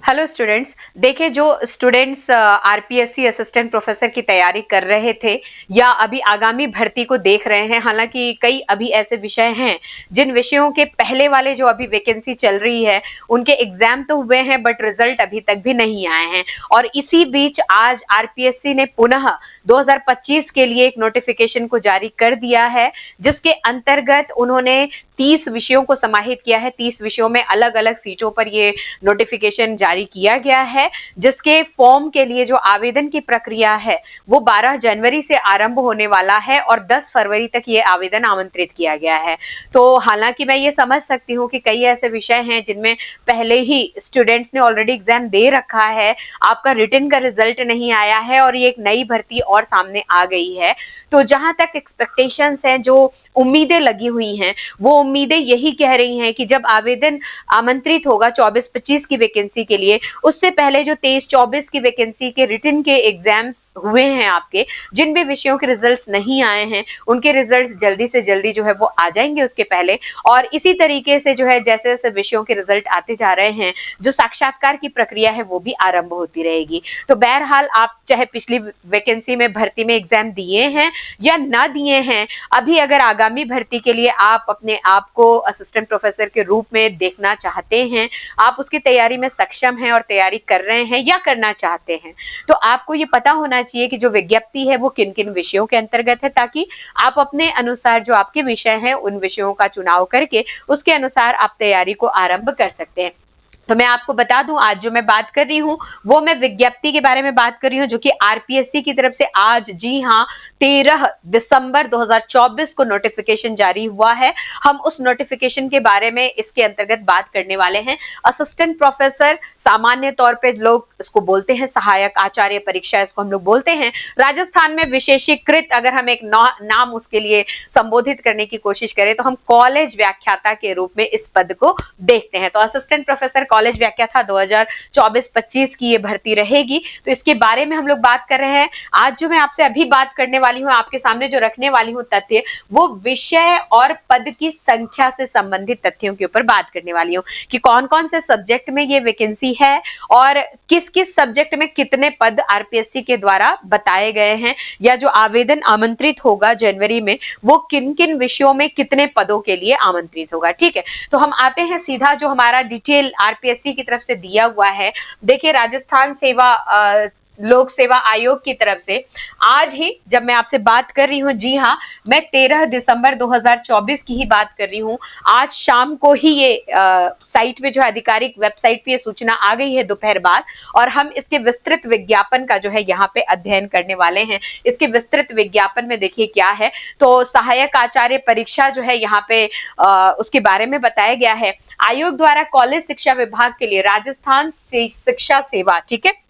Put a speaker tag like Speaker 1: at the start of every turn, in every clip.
Speaker 1: Hello students, देखिए जो students RPSC assistant professor की तैयारी कर रहे थे या अभी आगामी भर्ती को देख रहे हैं, हालांकि कई अभी ऐसे विषय हैं जिन विषयों के पहले वाले जो अभी वैकेंसी चल रही है उनके एग्जाम तो हुए हैं बट रिजल्ट अभी तक भी नहीं आए हैं। और इसी बीच आज आरपीएससी ने पुनः 2025 के लिए एक नोटिफिकेशन को जारी कर दिया है, जिसके अंतर्गत उन्होंने 30 विषयों को समाहित किया है। 30 विषयों में अलग अलग सीटों पर ये नोटिफिकेशन जारी किया गया है, जिसके फॉर्म के लिए जो आवेदन की प्रक्रिया है वो 12 जनवरी से आरंभ होने वाला है और 10 फरवरी तक ये आवेदन आमंत्रित किया गया है। तो हालांकि मैं ये समझ सकती हूँ कि कई ऐसे विषय हैं जिनमें पहले ही स्टूडेंट्स ने ऑलरेडी एग्जाम दे रखा है, आपका रिटन का रिजल्ट नहीं आया है और ये एक नई भर्ती और सामने आ गई है। तो जहां तक एक्सपेक्टेशंस हैं, जो उम्मीदें लगी हुई हैं, वो उम्मीदें यही कह रही हैं कि जब आवेदन आमंत्रित होगा 24-25 की वैकेंसी के लिए, उससे पहले जो 23-24 की वैकेंसी के रिटन के एग्जाम्स हुए हैं आपके, जिन भी विषयों के रिजल्ट्स नहीं आए हैं उनके रिजल्ट्स जल्दी से जल्दी जो है वो आ जाएंगे उसके पहले। और इसी तरीके से जो है जैसे जैसे विषयों के रिजल्ट आते जा रहे हैं, जो साक्षात्कार की प्रक्रिया है वो भी आरंभ होती रहेगी। तो बहरहाल आप चाहे पिछली वैकेंसी में भर्ती में एग्जाम दिए हैं या ना दिए हैं, अभी अगर आगामी भर्ती के लिए आप अपने आप को असिस्टेंट प्रोफेसर के रूप में देखना चाहते हैं, आप उसकी तैयारी में सक्षम हैं और तैयारी कर रहे हैं या करना चाहते हैं, तो आपको ये पता होना चाहिए कि जो विज्ञप्ति है वो किन किन विषयों के अंतर्गत है, ताकि आप अपने अनुसार जो आपके विषय हैं उन विषयों का चुनाव करके उसके अनुसार आप तैयारी को आरंभ कर सकते हैं। तो मैं आपको बता दूं, आज जो मैं बात कर रही हूं वो मैं विज्ञप्ति के बारे में बात कर रही हूं, जो कि आरपीएससी की तरफ से आज, जी हां, 13 दिसंबर 2024 को नोटिफिकेशन जारी हुआ है। हम उस नोटिफिकेशन के बारे में इसके अंतर्गत बात करने वाले हैं। असिस्टेंट प्रोफेसर, सामान्य तौर पे लोग इसको बोलते हैं सहायक आचार्य परीक्षा, इसको हम लोग बोलते हैं। राजस्थान में विशेषीकृत अगर हम एक नाम उसके लिए संबोधित करने की कोशिश करें तो हम कॉलेज व्याख्याता के रूप में इस पद को देखते हैं। तो असिस्टेंट प्रोफेसर कॉलेज व्याख्याता 2024-25 की ये भर्ती रहेगी। तो इसके बारे में हम लोग बात कर रहे हैं। आज जो मैं आपसे अभी बात करने वाली हूं, आपके सामने जो रखने वाली हूं तथ्य, वो विषय और पद की संख्या से संबंधित तथ्यों के ऊपर बात करने वाली हूं कि कौन कौन से सब्जेक्ट में ये वैकेंसी है और किस किस सब्जेक्ट में कितने पद आरपीएससी के द्वारा बताए गए हैं, या जो आवेदन आमंत्रित होगा जनवरी में वो किन किन विषयों में कितने पदों के लिए आमंत्रित होगा। ठीक है, तो हम आते हैं सीधा जो हमारा डिटेल आरपीएससी की तरफ से दिया हुआ है। देखिए, राजस्थान लोक सेवा आयोग की तरफ से आज ही जब मैं आपसे बात कर रही हूं, जी हां, मैं 13 दिसंबर 2024 की ही बात कर रही हूं। आज शाम को ही ये साइट पे जो आधिकारिक वेबसाइट पे ये सूचना आ गई है दोपहर बाद, और हम इसके विस्तृत विज्ञापन का जो है यहाँ पे अध्ययन करने वाले हैं। इसके विस्तृत विज्ञापन में देखिए क्या है, तो सहायक आचार्य परीक्षा जो है यहाँ पे उसके बारे में बताया गया है। आयोग द्वारा कॉलेज शिक्षा विभाग के लिए राजस्थान शिक्षा सेवा, ठीक है,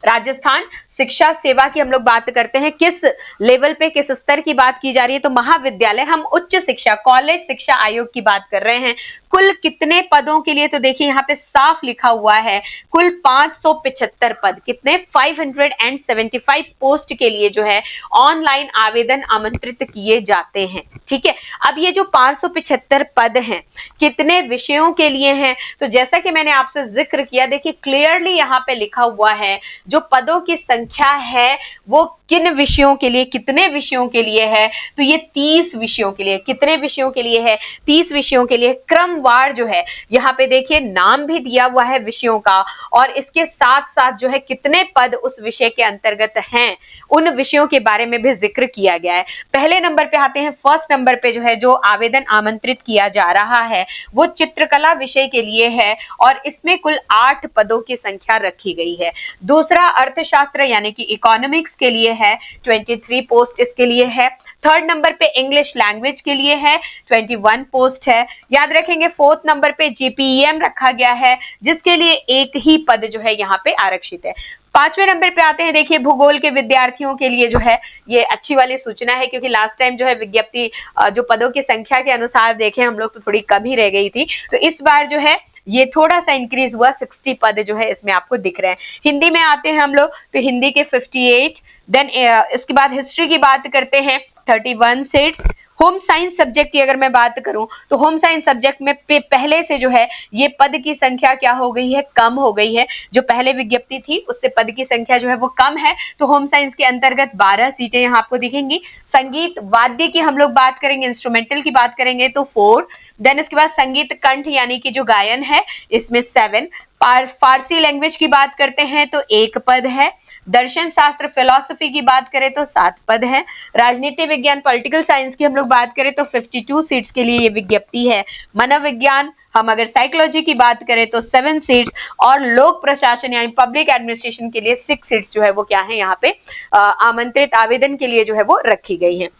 Speaker 1: राजस्थान शिक्षा सेवा की हम लोग बात करते हैं। किस लेवल पे, किस स्तर की बात की जा रही है, तो महाविद्यालय, हम उच्च शिक्षा कॉलेज शिक्षा आयोग की बात कर रहे हैं। कुल कितने पदों के लिए, तो देखिए यहाँ पे साफ लिखा हुआ है कुल 575 पद, कितने, 575 पोस्ट के लिए जो है ऑनलाइन आवेदन आमंत्रित किए जाते हैं। ठीक है, अब ये जो 575 पद हैं कितने विषयों के लिए हैं, तो जैसा कि मैंने आपसे जिक्र किया, देखिए क्लियरली यहाँ पे लिखा हुआ है जो पदों की संख्या है वो किन विषयों के लिए, कितने विषयों के लिए है, तो ये 30 विषयों के लिए। कितने विषयों के लिए है, 30 विषयों के लिए। क्रमवार जो है यहाँ पे देखिए नाम भी दिया हुआ है विषयों का, और इसके साथ साथ जो है कितने पद उस विषय के अंतर्गत हैं उन विषयों के बारे में भी जिक्र किया गया है। पहले नंबर पे आते हैं, फर्स्ट नंबर पे जो है जो आवेदन आमंत्रित किया जा रहा है वो चित्रकला विषय के लिए है और इसमें कुल 8 पदों की संख्या रखी गई है। दूसरा अर्थशास्त्र यानी कि इकोनॉमिक्स के लिए है, 23 पोस्ट इसके लिए है। थर्ड नंबर पे इंग्लिश लैंग्वेज के लिए है, 21 पोस्ट है। याद रखेंगे, फोर्थ नंबर पे जीपीईएम रखा गया है जिसके लिए एक ही पद जो है यहाँ पे आरक्षित है। पांचवें नंबर पे आते हैं, देखिए भूगोल के विद्यार्थियों के लिए जो है ये अच्छी वाली सूचना है, क्योंकि लास्ट टाइम जो है विज्ञप्ति जो पदों की संख्या के अनुसार देखें हम लोग तो थोड़ी कम ही रह गई थी, तो इस बार जो है ये थोड़ा सा इंक्रीज हुआ, 60 पद जो है इसमें आपको दिख रहे हैं। हिंदी में आते हैं हम लोग, तो हिंदी के 58, देन इसके बाद हिस्ट्री की बात करते हैं, 31 सीट्स। होम साइंस सब्जेक्ट की अगर मैं बात करूं तो होम साइंस सब्जेक्ट में पहले से जो है ये पद की संख्या क्या हो गई है, कम हो गई है। जो पहले विज्ञप्ति थी उससे पद की संख्या जो है वो कम है। तो होम साइंस के अंतर्गत 12 सीटें यहाँ आपको दिखेंगी। संगीत वाद्य की हम लोग बात करेंगे, इंस्ट्रूमेंटल की बात करेंगे तो 4। देन उसके बाद संगीत कंठ यानी कि जो गायन है इसमें 7। फारसी लैंग्वेज की बात करते हैं तो 1 पद है। दर्शन शास्त्र फिलॉसफी की बात करें तो 7 पद है। राजनीति विज्ञान पॉलिटिकल साइंस की हम लोग बात करें तो 52 सीट्स के लिए ये विज्ञप्ति है। मनोविज्ञान, हम अगर साइकोलॉजी की बात करें तो 7 सीट्स, और लोक प्रशासन यानी पब्लिक एडमिनिस्ट्रेशन के लिए 6 सीट्स जो है वो क्या है यहाँ पे आमंत्रित आवेदन के लिए जो है वो रखी गई है।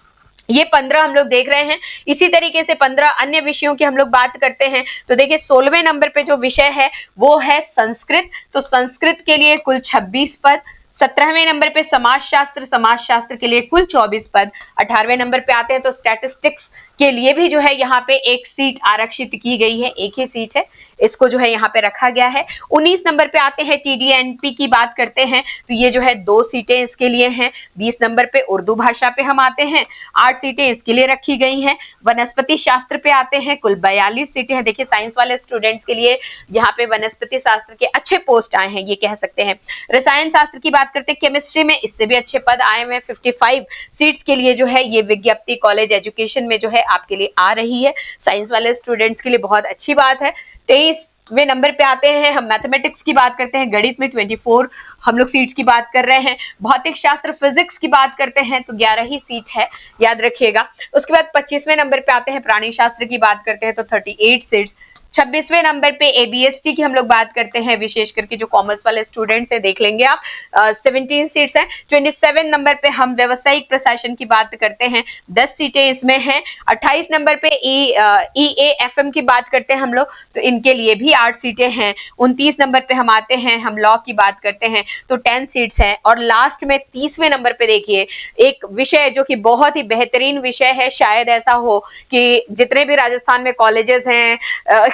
Speaker 1: ये 15 हम लोग देख रहे हैं। इसी तरीके से 15 अन्य विषयों की हम लोग बात करते हैं तो देखिए 16वें नंबर पे जो विषय है वो है संस्कृत। तो संस्कृत के लिए कुल 26 पद। 17वें नंबर पे समाज शास्त्र के लिए कुल 24 पद। 18वें नंबर पे आते हैं तो स्टैटिस्टिक्स के लिए भी जो है यहाँ पे 1 सीट आरक्षित की गई है, 1 ही सीट है, इसको जो है यहाँ पे रखा गया है। 19 नंबर पे आते हैं TDNP की बात करते हैं तो ये जो है 2 सीटें इसके लिए हैं। 20 नंबर पे उर्दू भाषा पे हम आते हैं, 8 सीटें इसके लिए रखी गई हैं। वनस्पति शास्त्र पे आते हैं, कुल 42 सीटें हैं। देखिए साइंस वाले स्टूडेंट्स के लिए यहाँ पे वनस्पति शास्त्र के अच्छे पोस्ट आए हैं, ये कह सकते हैं। रसायन शास्त्र की बात करते हैं, केमिस्ट्री में इससे भी अच्छे पद आए हुए हैं। 55 सीट्स के लिए जो है ये विज्ञप्ति कॉलेज एजुकेशन में जो है आपके लिए आ रही है। साइंस वाले स्टूडेंट्स के लिए बहुत अच्छी बात है। 23वें नंबर पे आते हैं, हम मैथमेटिक्स की बात करते हैं, गणित में 24 हम लोग सीट्स की बात कर रहे हैं। भौतिक शास्त्र फिजिक्स की बात करते हैं तो 11 ही सीट है, याद रखिएगा। उसके बाद 25वें नंबर पे आते हैं, प्राणी शास्त्र की बात करते हैं तो 38 सीट्स। 26वें नंबर पे ABST की हम लोग बात करते हैं, विशेष करके जो कॉमर्स वाले स्टूडेंट्स हैं देख लेंगे आप, 17 सीट्स हैं। 27 नंबर पे हम व्यावसायिक प्रशासन की बात करते हैं, 10 सीटें इसमें हैं। 28 नंबर पे EAFM की बात करते हैं हम लोग तो इनके लिए भी 8 सीटें हैं। 29 नंबर पे हम आते हैं, हम लॉ की बात करते हैं तो 10 सीट्स हैं। और लास्ट में 30वें नंबर पे देखिए एक विषय जो कि बहुत ही बेहतरीन विषय है, शायद ऐसा हो कि जितने भी राजस्थान में कॉलेजेस हैं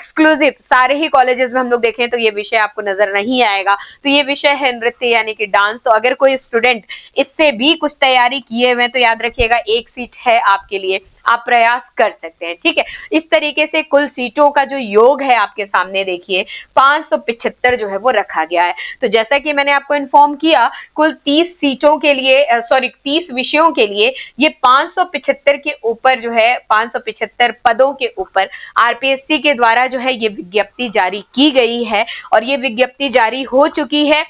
Speaker 1: एक्सक्लूसिव सारे ही कॉलेजेस में हम लोग देखें तो ये विषय आपको नजर नहीं आएगा। तो ये विषय है नृत्य यानी कि डांस। तो अगर कोई स्टूडेंट इससे भी कुछ तैयारी किए हुए तो याद रखिएगा 1 सीट है आपके लिए, आप प्रयास कर सकते हैं, ठीक है। इस तरीके से कुल सीटों का जो योग है आपके सामने देखिए 575 जो है वो रखा गया है। तो जैसा कि मैंने आपको इन्फॉर्म किया, कुल 30 सीटों के लिए 30 विषयों के लिए ये 575 के ऊपर जो है 575 पदों के ऊपर RPSC के द्वारा जो है ये विज्ञप्ति जारी की गई है और ये विज्ञप्ति जारी हो चुकी है।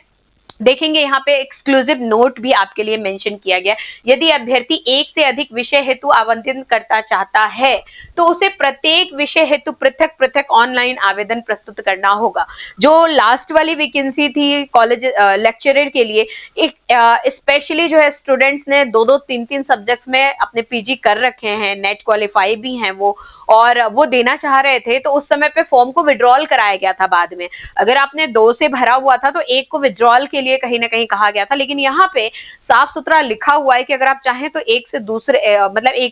Speaker 1: देखेंगे यहाँ पे एक्सक्लूसिव नोट भी आपके लिए मेंशन किया गया। यदि अभ्यर्थी 1 से अधिक विषय हेतु आवंटन करता चाहता है तो उसे प्रत्येक विषय हेतु पृथक पृथक ऑनलाइन आवेदन प्रस्तुत करना होगा। जो लास्ट वाली वैकेंसी थी कॉलेज लेक्चरर के लिए, एक स्पेशली जो है स्टूडेंट्स ने 2-2 3-3 सब्जेक्ट्स में अपने PG कर रखे हैं, नेट क्वालिफाई भी हैं वो, और वो देना चाह रहे थे तो उस समय पे फॉर्म को विड्रॉल कराया गया था। बाद में अगर आपने 2 से भरा हुआ था तो 1 को विड्रॉल के लिए कहीं ना कहीं कहा गया था, लेकिन यहाँ पे साफ सुथरा लिखा हुआ है कि अगर आप चाहें तो 1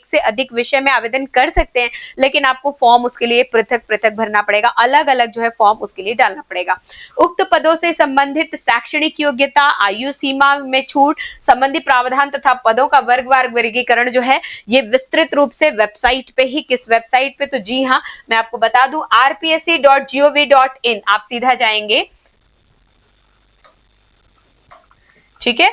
Speaker 1: से अधिक विषय में आवेदन कर सकते हैं, लेकिन आपको फॉर्म उसके लिए पृथक पृथक भरना पड़ेगा, अलग अलग जो है फॉर्म उसके लिए डालना पड़ेगा। उक्त पदों से संबंधित शैक्षणिक योग्यता, आयु सीमा में छूट संबंधी प्रावधान तथा पदों का वर्गवार वर्गीकरण जो है ये विस्तृत रूप से वेबसाइट पे ही, किस वेबसाइट पे, तो जी हाँ मैं आपको बता दूं rpsc.gov.in आप सीधा जाएंगे, ठीक है,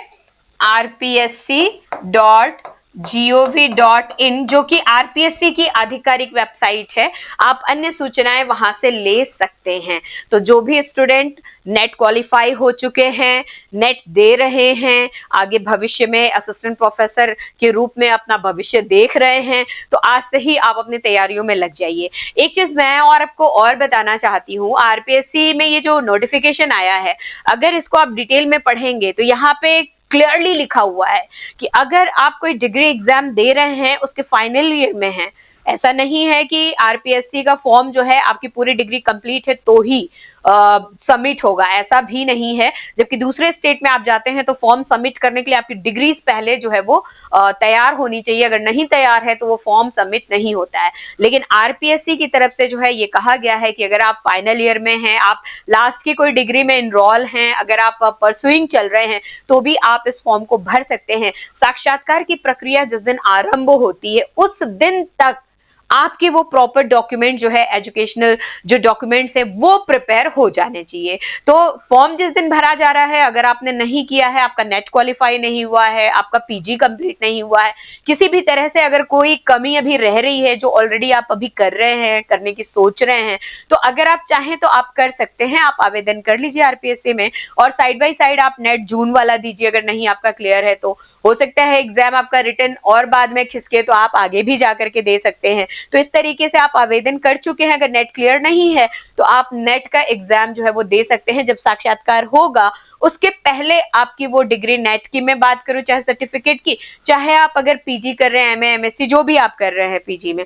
Speaker 1: rpsc.gov.in जो कि RPSC की आधिकारिक वेबसाइट है। आप अन्य सूचनाएं वहां से ले सकते हैं। तो जो भी स्टूडेंट नेट क्वालिफाई हो चुके हैं, नेट दे रहे हैं, आगे भविष्य में असिस्टेंट प्रोफेसर के रूप में अपना भविष्य देख रहे हैं, तो आज से ही आप अपनी तैयारियों में लग जाइए। एक चीज मैं और आपको और बताना चाहती हूँ, RPSC में ये जो नोटिफिकेशन आया है, अगर इसको आप डिटेल में पढ़ेंगे तो यहाँ पे क्लियरली लिखा हुआ है कि अगर आप कोई डिग्री एग्जाम दे रहे हैं उसके फाइनल ईयर में हैं, ऐसा नहीं है कि RPSC का फॉर्म जो है आपकी पूरी डिग्री कंप्लीट है तो ही सबमिट होगा, ऐसा भी नहीं है। जबकि दूसरे स्टेट में आप जाते हैं तो फॉर्म सबमिट करने के लिए आपकी डिग्रीज पहले जो है वो तैयार होनी चाहिए, अगर नहीं तैयार है तो वो फॉर्म सबमिट नहीं होता है। लेकिन आरपीएससी की तरफ से जो है ये कहा गया है कि अगर आप फाइनल ईयर में हैं, आप लास्ट की कोई डिग्री में इनरोल हैं, अगर आप परसुइंग चल रहे हैं तो भी आप इस फॉर्म को भर सकते हैं। साक्षात्कार की प्रक्रिया जिस दिन आरंभ होती है उस दिन तक आपके वो प्रॉपर डॉक्यूमेंट जो है, एजुकेशनल जो डॉक्यूमेंट्स है वो प्रिपेयर हो जाने चाहिए। तो फॉर्म जिस दिन भरा जा रहा है, अगर आपने नहीं किया है, आपका नेट क्वालिफाई नहीं हुआ है, आपका पीजी कंप्लीट नहीं हुआ है, किसी भी तरह से अगर कोई कमी अभी रह रही है जो ऑलरेडी आप अभी कर रहे हैं, करने की सोच रहे हैं, तो अगर आप चाहें तो आप कर सकते हैं। आप आवेदन कर लीजिए आरपीएससी में और साइड बाय साइड आप नेट जून वाला दीजिए, अगर नहीं आपका क्लियर है तो हो सकता है एग्जाम आपका रिटर्न और बाद में खिसके तो आप आगे भी जाकर के दे सकते हैं। तो इस तरीके से आप आवेदन कर चुके हैं, अगर नेट क्लियर नहीं है तो आप नेट का एग्जाम जो है वो दे सकते हैं। जब साक्षात्कार होगा उसके पहले आपकी वो डिग्री, नेट की मैं बात करूं चाहे सर्टिफिकेट की, चाहे आप अगर पीजी कर रहे हैं, एमए एमएससी जो भी आप कर रहे हैं, पीजी में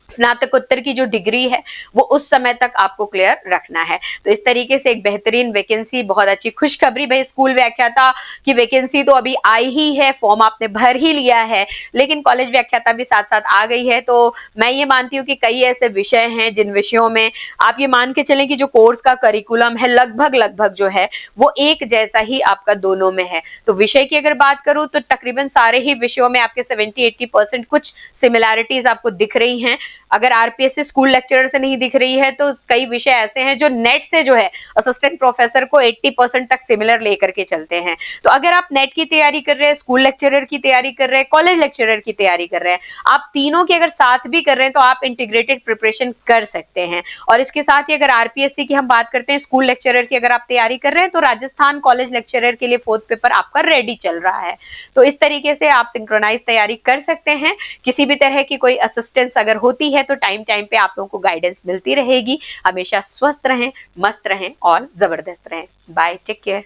Speaker 1: स्नातकोत्तर की जो डिग्री है वो उस समय तक आपको क्लियर रखना है। तो इस तरीके से एक बेहतरीन वैकेंसी, बहुत अच्छी खुशखबरी, भाई स्कूल व्याख्याता की वैकेंसी तो अभी आई ही है, फॉर्म आपने भर ही लिया है, लेकिन कॉलेज व्याख्याता भी साथ साथ आ गई है। तो मैं ये मानती हूँ कि कई ऐसे विषय हैं जिन विषयों में आप ये मान के चलें कि जो कोर्स का करिकुलम है लगभग लगभग जो है वो एक जैसा ही आपका दोनों में है। तो विषय की अगर बात करूं तो तकरीबन सारे ही विषयों में आपके 70-80% कुछ सिमिलैरिटीज आपको दिख रही हैं। अगर आरपीएससी स्कूल लेक्चरर से नहीं दिख रही है तो कई विषय ऐसे हैं जो नेट से जो है असिस्टेंट प्रोफेसर को 80% तक सिमिलर लेकर के चलते हैं। तो अगर आप नेट की तैयारी कर रहे हैं, स्कूल लेक्चरर की तैयारी कर रहे हैं, कॉलेज लेक्चरर की तैयारी कर रहे हैं, आप तीनों की अगर साथ भी कर रहे हैं तो आप इंटीग्रेटेड प्रिपरेशन कर सकते हैं। और इसके साथ ही अगर आरपीएससी की हम बात करते हैं, स्कूल लेक्चरर की अगर आप तैयारी कर रहे हैं तो राजस्थान कॉलेज लेक्चरर के लिए 4th पेपर आपका रेडी चल रहा है। तो इस तरीके से आप सिंक्रोनाइज तैयारी कर सकते हैं। किसी भी तरह की कोई असिस्टेंस अगर होती है तो टाइम टाइम पे आप लोगों को गाइडेंस मिलती रहेगी। हमेशा स्वस्थ रहें, मस्त रहें और जबरदस्त रहें। Bye, take care.